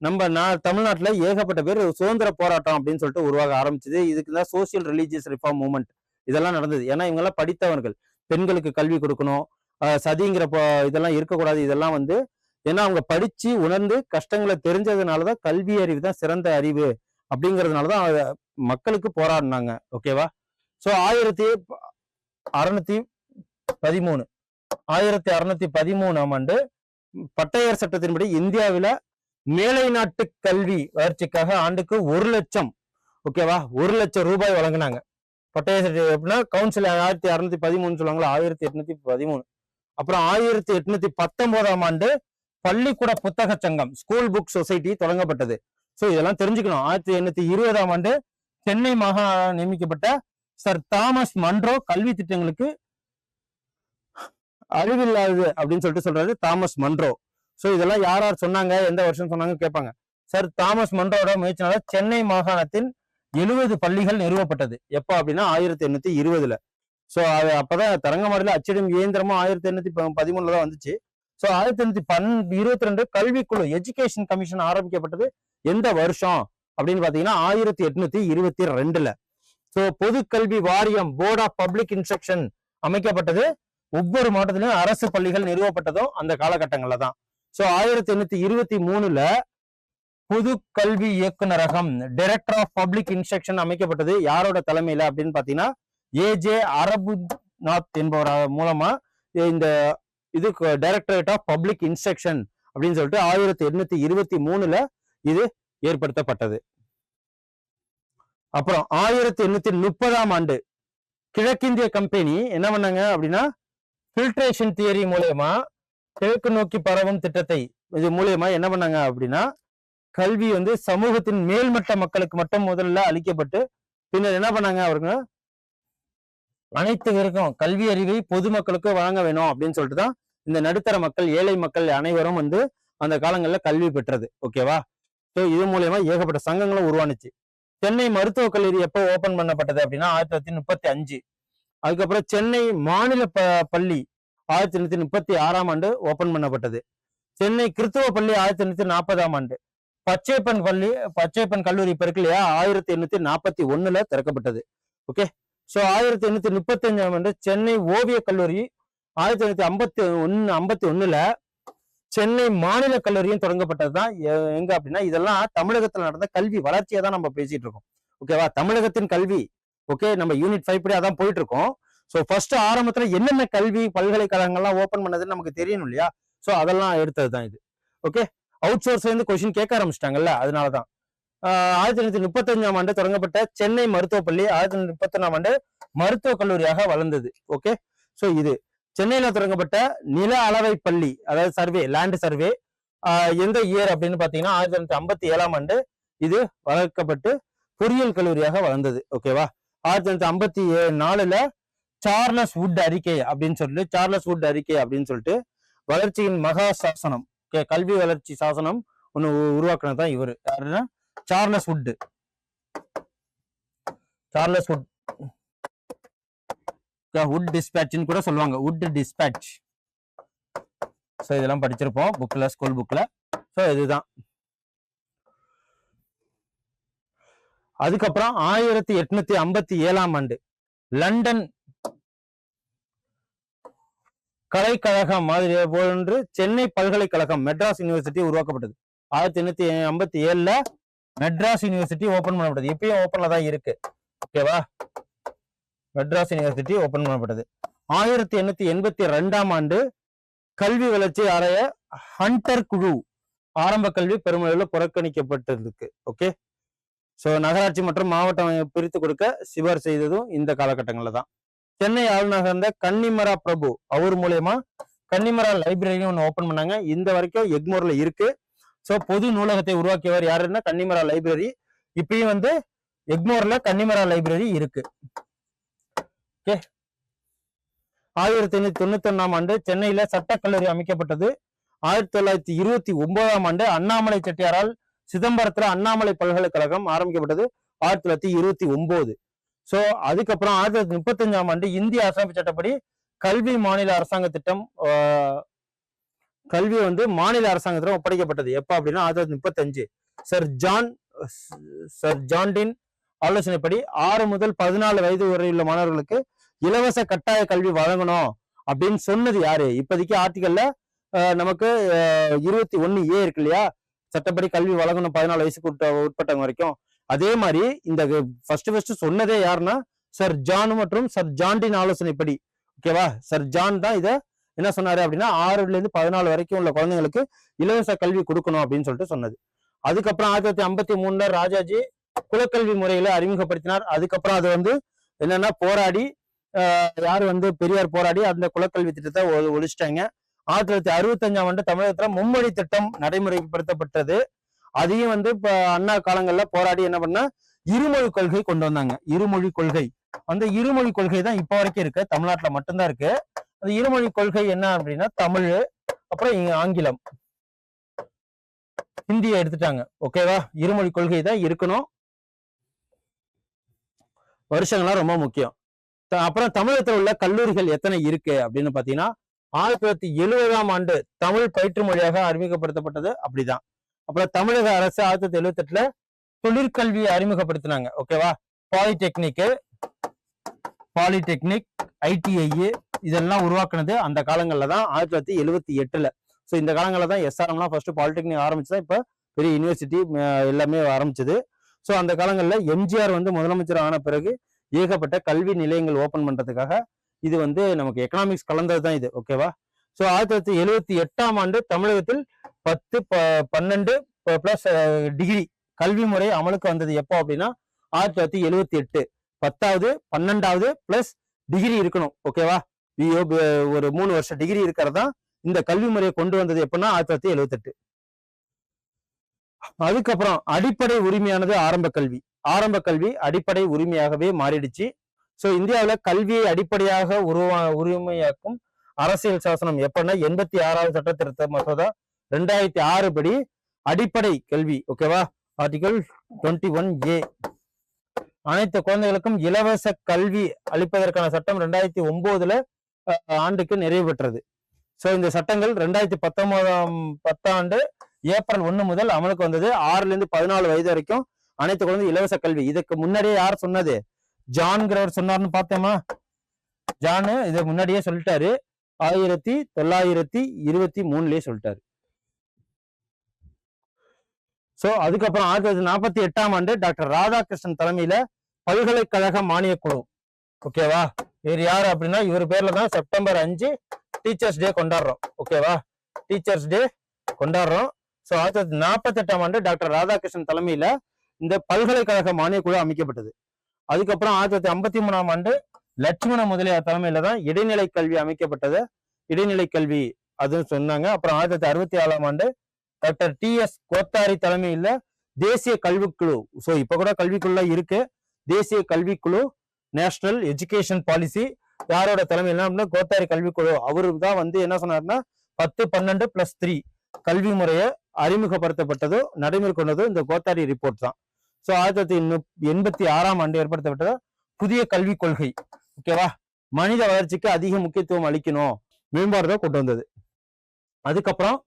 நம்ம தமிழ்நாட்டுல ஏகப்பட்ட பேர் சுதந்திர போராட்டம் அப்படின்னு சொல்லிட்டு உருவாக ஆரம்பிச்சது. இதுக்குதான் சோசியல் ரிலீஜியஸ் ரிஃபார்ம் மூவ்மெண்ட் இதெல்லாம் நடந்தது. ஏன்னா இவங்கெல்லாம் படித்தவர்கள், பெண்களுக்கு கல்வி கொடுக்கணும், சதிங்கிற இதெல்லாம் இருக்கக்கூடாது. இதெல்லாம் வந்து ஏன்னா அவங்க படிச்சு உணர்ந்து கஷ்டங்களை தெரிஞ்சதுனாலதான் கல்வி அறிவு தான் சிறந்த அறிவு அப்படிங்கிறதுனாலதான் மக்களுக்கு போராடினாங்க, ஓகேவா. ஸோ 1613ஆம் ஆண்டு பட்டையர் சட்டத்தின்படி இந்தியாவில மேலை நாட்டு கல்வி வளர்ச்சிக்காக ஆண்டுக்கு 1 லட்சம், ஓகேவா, 1 லட்சம் ரூபாய் வழங்கினாங்க. பட்டையர் சட்டம் எப்படின்னா கவுன்சில் 1613 சொல்லுவாங்களா, 1813. அப்புறம் 1819ஆம் ஆண்டு பள்ளிக்கூட புத்தக சங்கம், ஸ்கூல் புக் சொசைட்டி தொடங்கப்பட்டது. ஸோ இதெல்லாம் தெரிஞ்சுக்கணும். 1820ஆம் ஆண்டு சென்னை மாகாணம் நியமிக்கப்பட்ட சர் தாமஸ் மன்றோ கல்வி திட்டங்களுக்கு அழிவில்லாதது அப்படின்னு சொல்லிட்டு சொல்றாரு தாமஸ் மன்றோ. ஸோ இதெல்லாம் யார் யார் சொன்னாங்க, எந்த வருஷம் சொன்னாங்க கேட்பாங்க. சார் தாமஸ் மன்றோட முயற்சினால சென்னை மாகாணத்தின் 70 பள்ளிகள் நிறுவப்பட்டது. எப்போ அப்படின்னா 1820. ஸோ அது அப்பதான் தரங்கம்பாடியில அச்சிடும் இயந்திரமும் 1813 தான் வந்துச்சு. ஸோ 1822 கல்விக்குழு எஜுகேஷன் கமிஷன் ஆரம்பிக்கப்பட்டது. எந்த வருஷம் அப்படின்னு பாத்தீங்கன்னா 1822. ஸோ பொது கல்வி வாரியம், போர்ட் ஆஃப் பப்ளிக் இன்ஸ்ட்ரக்ஷன் அமைக்கப்பட்டது. ஒவ்வொரு மாவட்டத்திலும் அரசு பள்ளிகள் நிறுவப்பட்டதும் அந்த காலகட்டங்கள்ல தான். ஸோ 1823 பொது கல்வி இயக்குநரகம், டைரக்டர் ஆஃப் பப்ளிக் இன்ஸ்ட்ரக்ஷன் அமைக்கப்பட்டது. யாரோட தலைமையில அப்படின்னு பாத்தீங்கன்னா ஏஜே அரபுநாத் என்பவர் மூலமா இந்த இது டைரக்டரேட் ஆஃப் பப்ளிக் இன்ஸ்ட்ரக்ஷன் அப்படின்னு சொல்லிட்டு 1823 இது ஏற்படுத்தப்பட்டது. அப்புறம் 1830ஆம் ஆண்டு கிழக்கிந்திய கம்பெனி என்ன பண்ணாங்க அப்படின்னா ஃபில்ட்ரேஷன் தியரி மூலயமா கிழக்கு நோக்கி பரவும் திட்டத்தை இது மூலயமா என்ன பண்ணாங்க அப்படின்னா கல்வி வந்து சமூகத்தின் மேல்மட்ட மக்களுக்கு மட்டும் முதல்ல அளிக்கப்பட்டு பின்னர் என்ன பண்ணாங்க அவருங்க அனைத்து பேருக்கும் கல்வி அறிவை பொதுமக்களுக்கு வழங்க வேணும் அப்படின்னு சொல்லிட்டு தான் இந்த நடுத்தர மக்கள், ஏழை மக்கள் அனைவரும் வந்து அந்த காலங்கள்ல கல்வி பெற்றது, ஓகேவா. ஸோ இது மூலியமா ஏகப்பட்ட சங்கங்களும் உருவானுச்சு. சென்னை மருத்துவக் கல்லூரி எப்போ ஓபன் பண்ணப்பட்டது அப்படின்னா 1935. அதுக்கப்புறம் சென்னை மாநில பள்ளி 1936ஆம் ஆண்டு ஓபன் பண்ணப்பட்டது. சென்னை கிறிஸ்துவ பள்ளி 1940ஆம் ஆண்டு. பச்சையப்பன் கல்லூரி இப்ப இருக்கு இல்லையா, 1841 திறக்கப்பட்டது. ஓகே. ஸோ 1835ஆம் ஆண்டு சென்னை ஓவிய கல்லூரி 1951 சென்னை மாநில கல்லூரியும் தொடங்கப்பட்டது தான். எங்க அப்படின்னா இதெல்லாம் தமிழகத்துல நடந்த கல்வி வளர்ச்சியை தான் நம்ம பேசிட்டு இருக்கோம். ஓகேவா, தமிழகத்தின் கல்வி. ஓகே, நம்ம யூனிட் 5 படி அதான் போயிட்டு இருக்கோம். ஸோ ஃபர்ஸ்ட் ஆரம்பத்துல என்னென்ன கல்வி பல்கலைக்கழகங்கள்லாம் ஓபன் பண்ணதுன்னு நமக்கு தெரியணும் இல்லையா. ஸோ அதெல்லாம் எடுத்தது தான் இது. ஓகே, அவுட் சோர்ஸ்ல இருந்து கொஸ்டின் கேட்க ஆரம்பிச்சிட்டாங்கல்ல, அதனாலதான் 1935ஆம் ஆண்டு தொடங்கப்பட்ட சென்னை மருத்துவ பள்ளி 1931ஆம் ஆண்டு மருத்துவக் கல்லூரியாக வளர்ந்தது. ஓகே. ஸோ இது சென்னையில தொடங்கப்பட்ட நில அளவை பள்ளி, அதாவது சர்வே, லேண்ட் சர்வே, எந்த இயர் அப்படின்னு பாத்தீங்கன்னா 1957ஆம் ஆண்டு இது வளர்க்கப்பட்டு பொறியியல் கல்லூரியாக வளர்ந்தது. ஓகேவா. 1954ல சார்லஸ் வுட் அறிக்கை அப்படின்னு சொல்லிட்டு வளர்ச்சியின் மகா சாசனம், கல்வி வளர்ச்சி சாசனம் ஒண்ணு உருவாக்குனதுதான் இவரு. யாருன்னா சார்லஸ் வுட். வுட் டிஸ்பேட்ச்னு கூட சொல்லுவாங்க, வுட் டிஸ்பேட்ச். ஸோ இதெல்லாம் படிச்சிருப்போம் புக்ல, ஸ்கூல் புக்ல. ஸோ இதுதான். அதுக்கப்புறம் 1857ஆம் ஆண்டு லண்டன் கலைக்கழகம் மாதிரி போன்று சென்னை பல்கலைக்கழகம், மெட்ராஸ் யூனிவர்சிட்டி உருவாக்கப்பட்டது. 1857ல மெட்ராஸ் யூனிவர்சிட்டி ஓபன் பண்ணப்பட்டது. இப்பயும் ஓபன்ல தான் இருக்கு. ஓகேவா, மெட்ராஸ் யூனிவர்சிட்டி ஓபன் பண்ணப்பட்டது. 1882ஆம் ஆண்டு கல்வி வளர்ச்சி ஆராய ஹண்டர் குழு ஆரம்ப கல்வி பெருமளவில் புறக்கணிக்கப்பட்டிருக்கு. ஓகே. ஸோ நகராட்சி மற்றும் மாவட்டம் பிரித்து கொடுக்க சிபார் செய்ததும் இந்த காலகட்டங்கள்ல தான். சென்னை ஆளுநராக இருந்த கன்னிமரா பிரபு, அவர் மூலயமா கன்னிமரா லைப்ரரி ஒன்று ஓபன் பண்ணாங்க. இந்த வரைக்கும் எக்மோர்ல இருக்கு. ஸோ பொது நூலகத்தை உருவாக்கியவர் யாருன்னா கன்னிமரா லைப்ரரி. இப்பயும் வந்து எக்மோர்ல கன்னிமரா லைப்ரரி இருக்கு. ஓகே. 1891ஆம் ஆண்டு சென்னையில சட்டக்கல்லூரி அமைக்கப்பட்டது. 1929ஆம் ஆண்டு அண்ணாமலை செட்டியாரால் சிதம்பரத்துல அண்ணாமலை பல்கலைக்கழகம் ஆரம்பிக்கப்பட்டது 1929. ஸோ அதுக்கப்புறம் 1935ஆம் ஆண்டு இந்திய அரசமைப்பு சட்டப்படி கல்வி மாநில அரசாங்க திட்டம், கல்வி வந்து மாநில அரசாங்கத்திடம் ஒப்படைக்கப்பட்டது. எப்ப அப்படின்னா 1935 சர் ஜான்டின் ஆலோசனைப்படி 6 முதல் 14 வயது வரையுள்ள மாணவர்களுக்கு இலவச கட்டாய கல்வி வழங்கணும் அப்படின்னு சொன்னது யாரு? இப்போதைக்கு ஆர்டிகல்ல நமக்கு 21A இருக்கு இல்லையா, சட்டப்படி கல்வி வழங்கணும் 14 வயசுக்கு உட்பட்டவங்க வரைக்கும். அதே மாதிரி இந்த ஃபர்ஸ்ட் சொன்னதே யாருன்னா சர் ஜான் மற்றும் சர் ஜான்டின் ஆலோசனைப்படி. ஓகேவா, சர் ஜான் தான் இதை என்ன சொன்னாரு அப்படின்னா 6ல இருந்து 14 வரைக்கும் உள்ள குழந்தைங்களுக்கு இலவச கல்வி கொடுக்கணும் அப்படின்னு சொல்லிட்டு சொன்னது. அதுக்கப்புறம் 1953ல ராஜாஜி குலக்கல்வி முறையில அறிமுகப்படுத்தினார். அதுக்கப்புறம் அது வந்து என்னன்னா போராடி யாரு வந்து பெரியார் போராடி அந்த குலக்கல்வி திட்டத்தை ஒழிச்சிட்டாங்க. 1965ஆம் ஆண்டு தமிழகத்துல மும்மொழி திட்டம் நடைமுறைப்படுத்தப்பட்டது. அதையும் வந்து இப்ப அண்ணா காலங்கள்ல போராடி என்ன பண்ணா இருமொழி கொள்கை கொண்டு வந்தாங்க. இருமொழி கொள்கை, அந்த இருமொழி கொள்கை தான் இப்ப வரைக்கும் இருக்கு, தமிழ்நாட்டுல மட்டும்தான் இருக்கு. அந்த இருமொழி கொள்கை என்ன அப்படின்னா தமிழ், அப்புறம் ஆங்கிலம், ஹிந்தியை எடுத்துட்டாங்க. ஓகேவா, இருமொழி கொள்கை தான் இருக்கணும். வருஷங்கள்லாம் ரொம்ப முக்கியம். அப்புறம் தமிழகத்தில் உள்ள கல்லூரிகள் எத்தனை இருக்கு அப்படின்னு பாத்தீங்கன்னா 1970ஆம் ஆண்டு தமிழ் பயிற்று மொழியாக அறிமுகப்படுத்தப்பட்டது. அப்படிதான். அப்புறம் தமிழக அரசு 1978ல தொழிற்கல்வியை அறிமுகப்படுத்தினாங்க. ஓகேவா, பாலிடெக்னிக், ITI இதெல்லாம் உருவாக்குனது அந்த காலங்கள்ல தான் 1978ல. ஸோ இந்த காலங்கள்ல தான் SRMலாம் ஃபர்ஸ்ட் பாலிடெக்னிக் ஆரம்பிச்சுதான் இப்ப பெரிய யூனிவர்சிட்டி எல்லாமே ஆரம்பிச்சது. ஸோ அந்த காலங்களில் எம்ஜிஆர் வந்து முதலமைச்சர் ஆன பிறகு ஏகப்பட்ட கல்வி நிலையங்கள் ஓபன் பண்றதுக்காக இது வந்து நமக்கு எக்கனாமிக்ஸ் கலந்தது தான் இது. ஓகேவா. ஸோ 1978ஆம் ஆண்டு தமிழகத்தில் 10-12 பிளஸ் டிகிரி கல்வி முறை அமலுக்கு வந்தது. எப்போ அப்படின்னா 1978. 10வது 12வது பிளஸ் டிகிரி இருக்கணும். ஓகேவா, ஒரு 3 வருஷம் டிகிரி இருக்கிறதா இந்த கல்வி முறையை கொண்டு வந்தது எப்படின்னா 1978. அதுக்கப்புறம் அடிப்படை உரிமையானது ஆரம்ப கல்வி அடிப்படை உரிமையாகவே மாறிடுச்சு. ஸோ இந்தியாவில் கல்வியை அடிப்படையாக உரிமையாக்கும் அரசியல் சாசனம் எப்பன்னா 86வது சட்ட திருத்த மசோதா 2006 படி அடிப்படை கல்வி. ஓகேவா? ஆர்டிகல் 21A அனைத்து குழந்தைகளுக்கும் இலவச கல்வி அளிப்பதற்கான சட்டம் 2009 ஆண்டுக்கு நிறைவு பெற்றது. சோ இந்த சட்டங்கள் 2019 ஏப்ரல் 1 முதல் அமலுக்கு வந்தது. 6ல இருந்து 14 வயது வரைக்கும் அனைத்து குழந்தை இலவச கல்வி. இதுக்கு முன்னாடியே யார் சொன்னது? ஜான்கிறவர் சொன்னார்னு பார்த்தோமா? ஜான் இதை முன்னாடியே சொல்லிட்டாரு. 1923 சொல்லிட்டாரு. சோ அதுக்கப்புறம் 1948 டாக்டர் ராதாகிருஷ்ணன் தலைமையில பல்கலைக்கழக மானிய குழு. ஓகேவா? இவர் யாரு அப்படின்னா இவர் பேர்ல தான் செப்டம்பர் 5 டீச்சர்ஸ் டே கொண்டாடுறோம். ஓகேவா? டீச்சர்ஸ் டே கொண்டாடுறோம். சோ 1948 டாக்டர் ராதாகிருஷ்ணன் தலைமையில இந்த பல்கலைக்கழக மானிய குழு அமைக்கப்பட்டது. அதுக்கப்புறம் 1953 லட்சுமண முதலியார் தலைமையில தான் இடைநிலை கல்வி அமைக்கப்பட்டது. இடைநிலை கல்வி அதுன்னு சொன்னாங்க. அப்புறம் 1967 டாக்டர் TS கோத்தாரி தலைமையில தேசிய கல்விக்குழு. சோ இப்ப கூட கல்விக்குழு இருக்கு. தேசிய கல்விக்குழு, நேஷனல் எஜுகேஷன் பாலிசி யாரோட தலைமையில அப்படின்னா கோத்தாரி கல்விக்குழு. அவரு தான் என்ன சொன்னாருன்னா 10-12+3 கல்வி முறையை அறிமுகப்படுத்தப்பட்டதோ நடைமுறை கொண்டதோ இந்த கோத்தாரி ரிப்போர்ட் தான். சோ 1986 ஏற்படுத்தப்பட்டது புதிய கல்விக் கொள்கை. ஓகேவா? மனித வளர்ச்சிக்கு அதிக முக்கியத்துவம் அளிக்கணும், மேம்பாடுதான் கொண்டு வந்தது. அதுக்கப்புறம்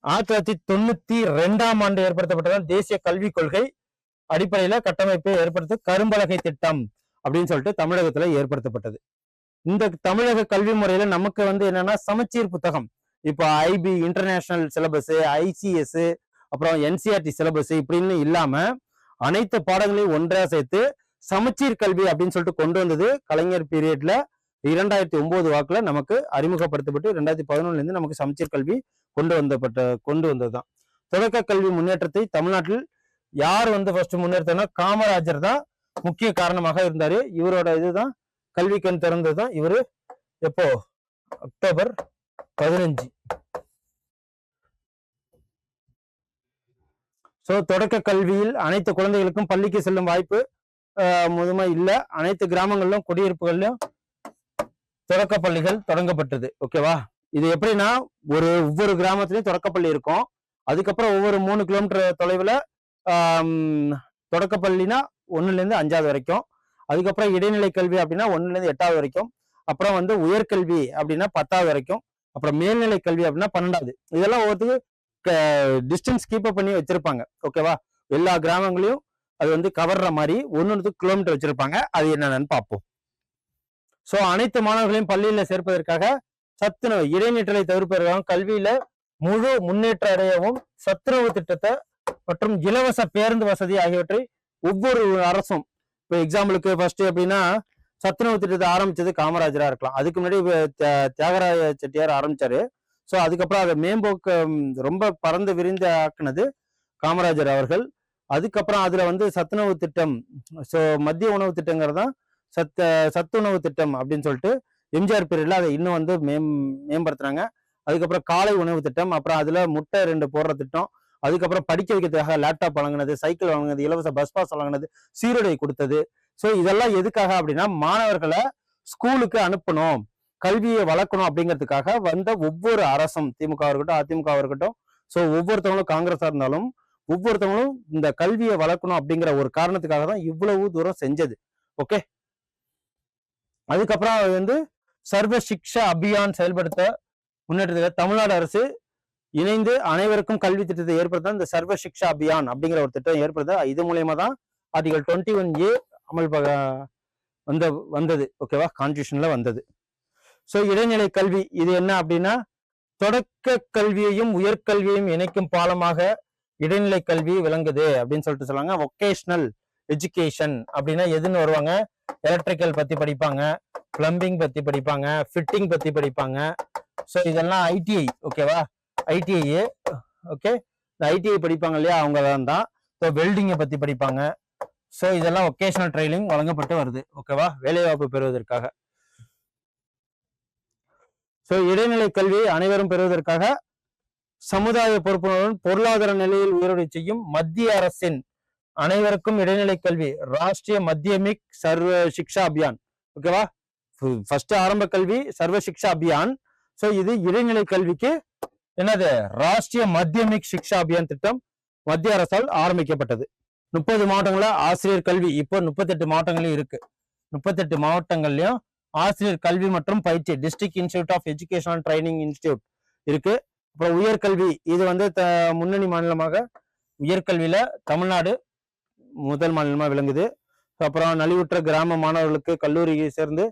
1992 ஏற்படுத்தப்பட்டது தேசிய கல்விக் கொள்கை அடிப்படையில கட்டமைப்பை ஏற்படுத்த கரும்பலகை திட்டம் அப்படின்னு சொல்லிட்டு தமிழகத்துல ஏற்படுத்தப்பட்டது. இந்த தமிழக கல்வி முறையில நமக்கு என்னன்னா சமச்சீர் புத்தகம். இப்போ IB இன்டர்நேஷனல் சிலபஸ், ICS, அப்புறம் NCERT சிலபஸ் இப்படின்னு இல்லாம அனைத்து பாடங்களையும் ஒன்றா சேர்த்து சமச்சீர் கல்வி அப்படின்னு சொல்லிட்டு கொண்டு வந்தது கலைஞர் பீரியட்ல 2009 வாக்குல நமக்கு அறிமுகப்படுத்தப்பட்டு 2011 இருந்து நமக்கு சமச்சீர் கல்வி கொண்டு வந்ததுதான். தொடக்க கல்வி முன்னேற்றத்தை தமிழ்நாட்டில் யார் ஃபர்ஸ்ட் முன்னேற்றம்னா காமராஜர் தான் முக்கிய காரணமாக இருந்தாரு. இவரோட இதுதான் கல்வி கண் திறந்ததுதான். இவரு எப்போ? அக்டோபர் 15. சோ தொடக்க கல்வியில் அனைத்து குழந்தைகளுக்கும் பள்ளிக்கு செல்லும் வாய்ப்பு முழுமை இல்ல. அனைத்து கிராமங்களிலும் குடியிருப்புகளிலும் தொடக்க பள்ளிகள் தொடங்கப்பட்டது. ஓகேவா? இது எப்படின்னா ஒவ்வொரு கிராமத்திலயும் தொடக்கப்பள்ளி இருக்கும். அதுக்கப்புறம் ஒவ்வொரு 3 கிலோமீட்டர் தொலைவுல தொடக்கப்பள்ளினா 1ல இருந்து 5வது வரைக்கும். அதுக்கப்புறம் இடைநிலை கல்வி அப்படின்னா 1ல இருந்து 8வது வரைக்கும். அப்புறம் உயர்கல்வி அப்படின்னா 10வது வரைக்கும். அப்புறம் மேல்நிலை கல்வி அப்படின்னா 12வது. இதெல்லாம் ஒவ்வொருத்துக்கு டிஸ்டன்ஸ் கீப் அப் பண்ணி வச்சிருப்பாங்க. ஓகேவா? எல்லா கிராமங்களையும் அது கவர்ற மாதிரி 1 கிலோமீட்டர் வச்சிருப்பாங்க. அது என்னன்னு பார்ப்போம். சோ அனைத்து மாணவர்களையும் பள்ளியில சேர்ப்பதற்காக சத்துணவு இடைநிற்றலை தவிர்ப்பதற்காக கல்வியில முழு முன்னேற்ற அடையவும் சத்துணவு திட்டத்தை மற்றும் இலவச பேருந்து வசதி ஆகியவற்றை ஒவ்வொரு அரசும், இப்போ எக்ஸாம்பிளுக்கு ஃபர்ஸ்ட் எப்படின்னா சத்துணவு திட்டத்தை ஆரம்பிச்சது காமராஜரா இருக்கலாம். அதுக்கு முன்னாடி தியாகராய செட்டியார் ஆரம்பிச்சாரு. சோ அதுக்கப்புறம் அதை மேம்போக்கு ரொம்ப பறந்து விரிந்து ஆக்குனது காமராஜர் அவர்கள். அதுக்கப்புறம் அதுல சத்துணவு திட்டம், சோ மத்திய உணவு திட்டங்கிறது தான் சத்துணவு திட்டம் அப்படின்னு சொல்லிட்டு எம்ஜிஆர் பீரியட்ல அதை இன்னும் மேம்படுத்துறாங்க. அதுக்கப்புறம் காலை உணவு திட்டம், அப்புறம் அதுல முட்டை 2 போடுற திட்டம், அதுக்கப்புறம் படிக்க வைக்கிறதுக்காக லேப்டாப் வழங்கினது, சைக்கிள் வழங்கினது, இலவச பஸ் பாஸ் வழங்கினது, சீருடை கொடுத்தது. சோ இதெல்லாம் எதுக்காக அப்படின்னா மாணவர்களை ஸ்கூலுக்கு அனுப்பணும், கல்வியை வளர்க்கணும் அப்படிங்கிறதுக்காக ஒவ்வொரு அரசும், திமுக இருக்கட்டும் அதிமுக இருக்கட்டும், சோ ஒவ்வொருத்தவங்களும் காங்கிரஸா இருந்தாலும் ஒவ்வொருத்தவங்களும் இந்த கல்வியை வளர்க்கணும் அப்படிங்கிற ஒரு காரணத்துக்காக தான் இவ்வளவு தூரம் செஞ்சது. ஓகே. அதுக்கப்புறம் சர்வ சிக்ஷா அபியான் செயல்படுத்த முன்னேற்றத்தில் தமிழ்நாடு அரசு இணைந்து அனைவருக்கும் கல்வி திட்டத்தை ஏற்படுத்த இந்த சர்வ சிக்ஷா அபியான் அப்படிங்கிற ஒரு திட்டம் ஏற்படுத்த. இது மூலயமா தான் ஆர்டிகல் 21A அமல் வந்தது. ஓகேவா? கான்ஸ்டிடியூஷன்ல வந்தது. சோ இடைநிலை கல்வி இது என்ன அப்படின்னா தொடக்க கல்வியையும் உயர்கல்வியையும் இணைக்கும் பாலமாக இடைநிலை கல்வி விளங்குது அப்படின்னு சொல்லிட்டு சொல்லுவாங்க. வொகேஷனல் எஜுகேஷன் அப்படின்னா எதுன்னு வருவாங்க? எலக்ட்ரிக்கல் பத்தி படிப்பாங்க, பிளம்பிங் பத்தி படிப்பாங்க, ஃபிட்டிங் பத்தி படிப்பாங்க. ஸோ இதெல்லாம் ITI. ஓகேவா? ITI. ஓகே, இந்த ITI படிப்பாங்க இல்லையா, அவங்க தான். ஸோ வெல்டிங்கை பத்தி படிப்பாங்க. ஸோ இதெல்லாம் வொகேஷனல் ட்ரைனிங் வழங்கப்பட்டு வருது. ஓகேவா? வேலைவாய்ப்பு பெறுவதற்காக. ஸோ இடைநிலை கல்வியை அனைவரும் பெறுவதற்காக சமுதாய பொறுப்புணர்வுடன் பொருளாதார நிலையில் உயர்வை செய்யும் மத்திய அரசின் அனைவருக்கும் இடைநிலை கல்வி ராஷ்டிரிய மத்தியமிக் சர்வ சிக்ஷா அபியான். ஓகேவா? ஃபர்ஸ்ட் ஆரம்ப கல்வி சர்வ சிக்ஷா அபியான். சோ இது இடைநிலை கல்விக்கு என்னது ராஷ்டிரிய மத்தியமிக் சிக்ஷா அபியான் திட்டம் மத்திய அரசால் ஆரம்பிக்கப்பட்டது. 30 மாவட்டங்கள ஆசிரியர் கல்வி இப்போ 38 மாவட்டங்களையும் இருக்கு. 38 மாவட்டங்கள்லயும் ஆசிரியர் கல்வி மற்றும் பயிற்சி district institute of educational training institute இருக்கு. அப்புறம் உயர்கல்வி இது வந்து முன்னணி மாநிலமாக உயர்கல்வியில தமிழ்நாடு முதல் மாநிலமா விளங்குது. அப்புறம் நலிவுற்ற கிராம மாணவர்களுக்கு கல்லூரியை சேர்ந்து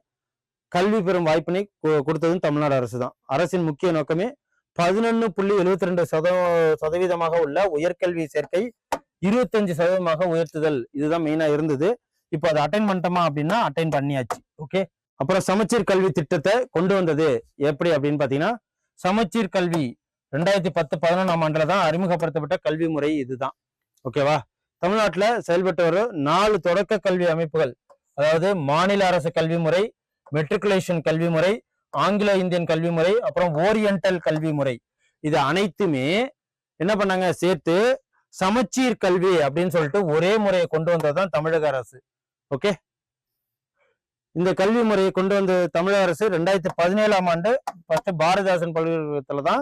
கல்வி பெறும் வாய்ப்பினை கொடுத்ததும் தமிழ்நாடு அரசு தான். அரசின் முக்கிய நோக்கமே 11.72% உள்ள உயர்கல்வி சேர்க்கை 25% உயர்த்துதல். இதுதான் மெயினா இருந்தது. இப்போ அதை அட்டைன் பண்ணிட்டோமா அப்படின்னா அட்டைன் பண்ணியாச்சு. ஓகே. அப்புறம் சமச்சீர் கல்வி திட்டத்தை கொண்டு வந்தது எப்படி அப்படின்னு பாத்தீங்கன்னா, சமச்சீர் கல்வி 2010-11 ஆண்டுல தான் அறிமுகப்படுத்தப்பட்ட கல்வி முறை இதுதான். ஓகேவா. தமிழ்நாட்டுல செயல்பட்டு வரும் 4 தொடக்க கல்வி அமைப்புகள், அதாவது மாநில அரசு கல்வி முறை, மெட்ரிகுலேஷன் கல்வி முறை, ஆங்கில இந்தியன் கல்வி முறை, அப்புறம் ஓரியண்டல் கல்வி முறை, இது அனைத்துமே என்ன பண்ணாங்க சேர்த்து சமச்சீர் கல்வி அப்படின்னு சொல்லிட்டு ஒரே முறையை கொண்டு வந்ததுதான் தமிழக அரசு. ஓகே. இந்த கல்வி முறையை கொண்டு வந்த தமிழக அரசு 2017 ஆண்டு ஃபர்ஸ்ட் பாரதிதாசன் பல்கலைக்கழகத்துல தான்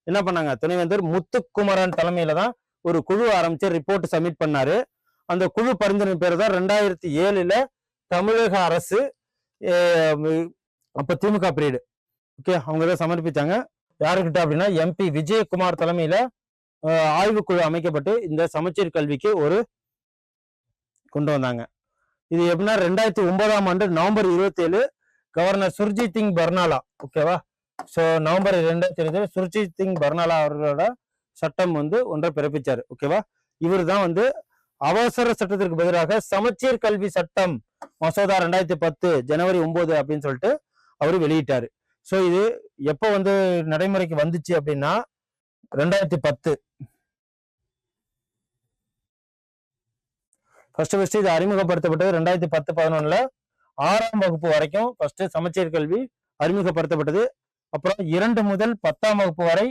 என்ன பண்ணாங்க, துணைவேந்தர் முத்துக்குமரன் தலைமையில தான் ஒரு குழு ஆரம்பிச்சு ரிப்போர்ட் சப்மிட் பண்ணாரு. அந்த குழு பரிந்துரை பேர் தான் 2007 தமிழக அரசு அப்ப திமுக பீரியடு. ஓகே. அவங்க தான் சமர்ப்பிச்சாங்க. யாருக்கிட்ட அப்படின்னா MP விஜயகுமார் தலைமையில ஆய்வுக்குழு அமைக்கப்பட்டு இந்த சமச்சீர் கல்விக்கு ஒரு கொண்டு வந்தாங்க. இது எப்படின்னா 2009 ஆண்டு நவம்பர் 27 கவர்னர் சுர்ஜித் சிங் பர்னாலா, ஓகேவா. ஸோ நவம்பர் 2007 சுர்ஜித் சிங் பர்னாலா அவர்களோட சட்டம் வந்து ஒன்றை பிறப்பிச்சாரு. ஓகேவா. இவர் தான் வந்து அவசர சட்டத்திற்கு பதிலாக சமச்சீர் கல்வி சட்டம் மசோதா 2010 ஜனவரி 9 அப்படின்னு சொல்லிட்டு அவரு வெளியிட்டாரு. ஸோ இது எப்போ வந்து நடைமுறைக்கு வந்துச்சு அப்படின்னா 2010 ஃபர்ஸ்ட் இது அறிமுகப்படுத்தப்பட்டது. 2010-11 6ஆம் வகுப்பு வரைக்கும் ஃபர்ஸ்ட் சமச்சீர் கல்வி அறிமுகப்படுத்தப்பட்டது. அப்புறம் 2 முதல் 10ஆம் வகுப்பு வரை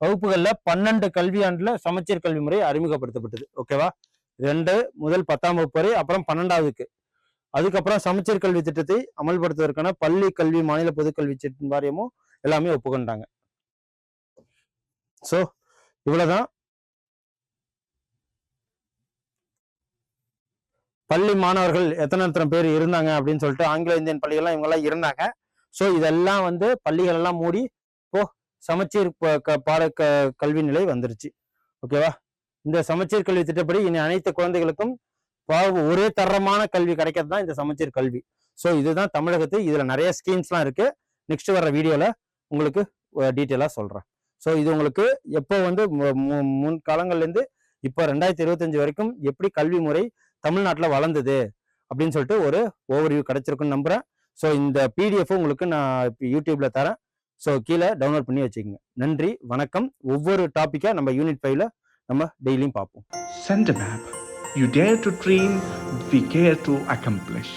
வகுப்புகள்ல 12 கல்வியாண்டுல சமச்சீர் கல்வி முறை அறிமுகப்படுத்தப்பட்டது. ஓகேவா. 2 முதல் 10ஆம் வகுப்பு வரை, அப்புறம் 12ஆவதுக்கு. அதுக்கப்புறம் சமச்சீர் கல்வி திட்டத்தை அமல்படுத்துவதற்கான பள்ளி கல்வி மாநில பொதுக்கல்வி வாரியமும் எல்லாமே ஒப்புக்கொண்டாங்க. சோ இவ்வளவுதான். பள்ளி மாணவர்கள் எத்தனை பேர் இருந்தாங்க அப்படின்னு சொல்லிட்டு ஆங்கில இந்தியன் பள்ளிகள்லாம் இவங்க எல்லாம் இருந்தாங்க. ஸோ இதெல்லாம் வந்து பள்ளிகள் எல்லாம் மூடி இப்போ சமச்சீர் பாட கல்வி நிலை வந்துருச்சு. ஓகேவா. இந்த சமச்சீர் கல்வி திட்டப்படி இனி அனைத்து குழந்தைகளுக்கும் ஒரே தரமான கல்வி கிடைக்கிறது தான் இந்த சமச்சீர் கல்வி. ஸோ இதுதான் தமிழகத்து. இதுல நிறைய ஸ்கீம்ஸ்லாம் இருக்கு. நெக்ஸ்ட் வர வீடியோல உங்களுக்கு டீட்டெயிலா சொல்றேன். ஸோ இது உங்களுக்கு எப்போ வந்து முன் காலங்கள்ல இருந்து இப்போ 2025 வரைக்கும் எப்படி கல்வி முறை தமிழ்நாட்டில் வளர்ந்தது அப்படின்னு சொல்லிட்டு ஒரு ஓவர்வியூ கிடைச்சிருக்குன்னு நம்புறேன். ஸோ இந்த PDF உங்களுக்கு நான் இப்போ யூடியூப்ல தரேன். ஸோ கீழே டவுன்லோட் பண்ணி வச்சுக்கோங்க. நன்றி, வணக்கம். ஒவ்வொரு டாப்பிக்கா நம்ம யூனிட் 5ல நம்ம டெய்லியும் பார்ப்போம். Send a map. You dare to dream, we care to accomplish.